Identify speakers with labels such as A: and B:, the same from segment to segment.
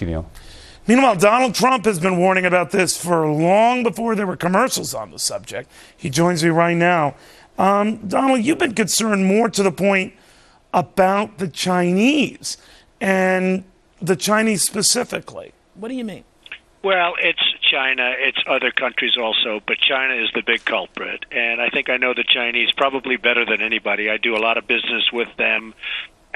A: you, Neil.
B: Meanwhile, Donald Trump has been warning about this for long before there were commercials on the subject. He joins me right now. Donald, you've been concerned more to the point about the Chinese and the Chinese specifically. What do you mean?
C: Well, it's China. It's other countries also, but China is the big culprit. And I think I know the Chinese probably better than anybody. I do a lot of business with them.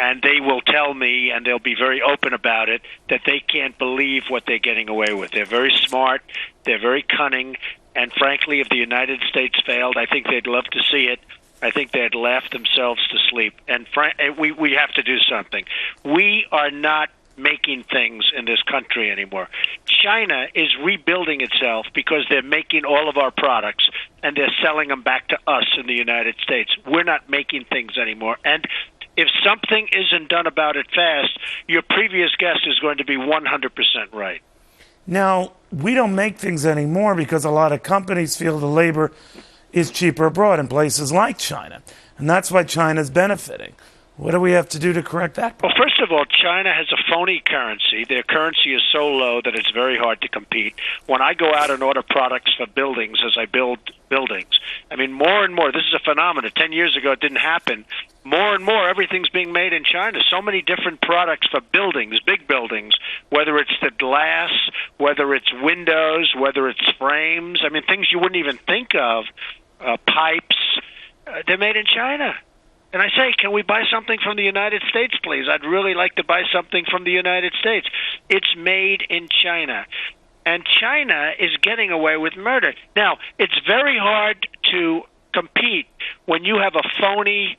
C: And they will tell me, and they'll be very open about it, that they can't believe what they're getting away with. They're very smart, they're very cunning, and frankly, if the United States failed, I think they'd love to see it. I think they'd laugh themselves to sleep. And we have to do something. We are not making things in this country anymore. China is rebuilding itself because they're making all of our products, and they're selling them back to us in the United States. We're not making things anymore. And if something isn't done about it fast, your previous guest is going to be 100% right.
B: Now, we don't make things anymore because a lot of companies feel the labor is cheaper abroad in places like China. And that's why China's benefiting. What do we have to do to correct that?
C: Well, first of all, China has a phony currency. Their currency is so low that it's very hard to compete. When I go out and order products for buildings, as I build buildings, I mean, more and more, this is a phenomenon. 10 years ago, it didn't happen. More and more, everything's being made in China. So many different products for buildings, big buildings, whether it's the glass, whether it's windows, whether it's frames. I mean, things you wouldn't even think of, pipes, they're made in China. And I say, can we buy something from the United States, please? I'd really like to buy something from the United States. It's made in China. And China is getting away with murder. Now, it's very hard to compete when you have a phony,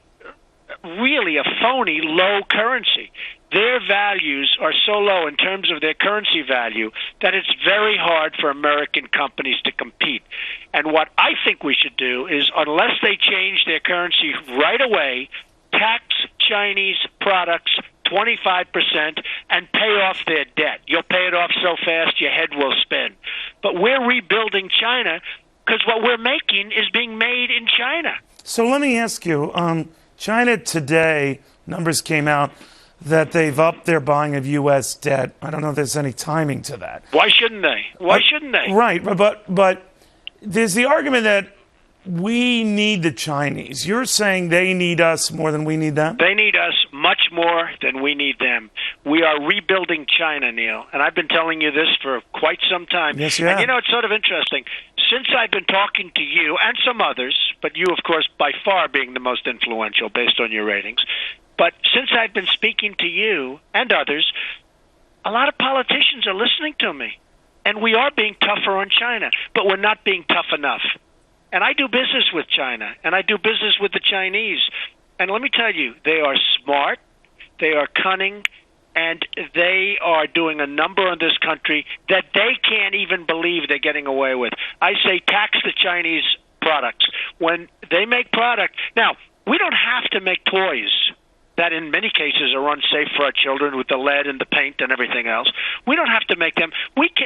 C: really a phony low currency. Their values are so low in terms of their currency value that it's very hard for American companies to compete. And what I think we should do is, unless they change their currency right away, tax Chinese products 25% and pay off their debt. You'll pay it off so fast your head will spin. But we're rebuilding China because what we're making is being made in China.
B: So let me ask you, China today, numbers came out that they've upped their buying of U.S. debt. I don't know if there's any timing to that.
C: Why shouldn't they? Why shouldn't they?
B: Right, but there's the argument that we need the Chinese. You're saying they need us more than we need them?
C: They need us much more than we need them. We are rebuilding China, Neil, and I've been telling you this for quite some time.
B: Yes, you have.
C: And you know, it's sort of interesting. Since I've been talking to you and some others, but you, of course, by far being the most influential based on your ratings, but since I've been speaking to you and others, a lot of politicians are listening to me. And we are being tougher on China, but we're not being tough enough. And I do business with China, and I do business with the Chinese. And let me tell you, they are smart, they are cunning, and they are doing a number on this country that they can't even believe they're getting away with. I say tax the Chinese products. When they make product, now, we don't have to make toys that in many cases are unsafe for our children with the lead and the paint and everything else. We don't have to make them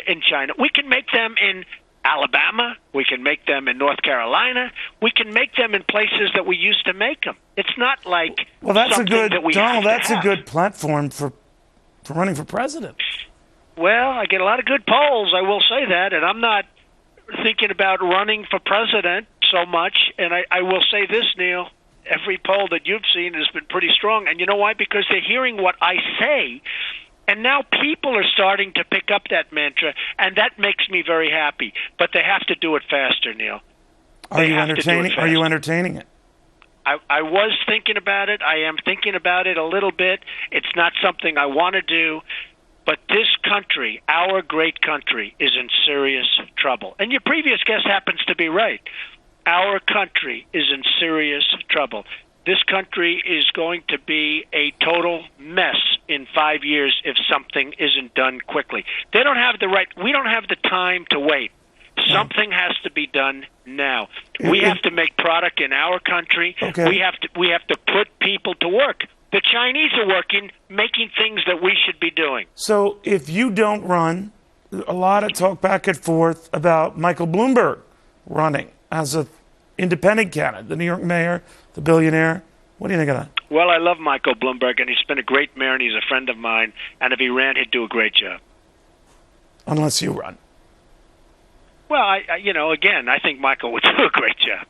C: in China. We can make them in Alabama. We can make them in North Carolina. We can make them in places that we used to make them. It's not like
B: that's
C: something
B: a good,
C: that we
B: Donald,
C: have
B: that's
C: to have.
B: A good platform for running for president.
C: Well, I get a lot of good polls, I will say that, and I'm not thinking about running for president so much. And I will say this, Neil, every poll that you've seen has been pretty strong. And you know why? Because they're hearing what I say. And now people are starting to pick up that mantra, and that makes me very happy. But they have to do it faster, Neil.
B: Are you entertaining it?
C: I was thinking about it. I am thinking about it a little bit. It's not something I want to do. But this country, our great country, is in serious trouble. And your previous guest happens to be right. Our country is in serious trouble. This country is going to be a total mess in 5 years if something isn't done quickly. They don't have the right. We don't have the time to wait. Something has to be done now. We have to make product in our country.
B: Okay.
C: We have to put people to work. The Chinese are working, making things that we should be doing.
B: So if you don't run, a lot of talk back and forth about Michael Bloomberg running as an independent candidate, the New York mayor, the billionaire. What do you think of that?
C: Well, I love Michael Bloomberg, and he's been a great mayor, and he's a friend of mine. And if he ran, he'd do a great job.
B: unless you run.
C: Well, again, I think Michael would do a great job.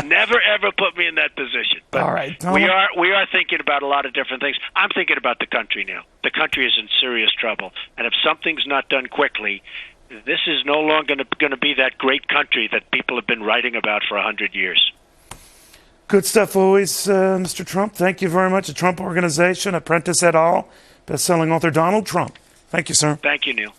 C: Never ever put me in that position. But
B: all right,
C: we are thinking about a lot of different things. I'm thinking about the country now. The country is in serious trouble, and if something's not done quickly, this is no longer going to be that great country that people have been writing about for 100 years.
B: Good stuff always, Mr. Trump. Thank you very much. The Trump Organization, Apprentice et al., best-selling author Donald Trump. Thank you, sir.
C: Thank you, Neil.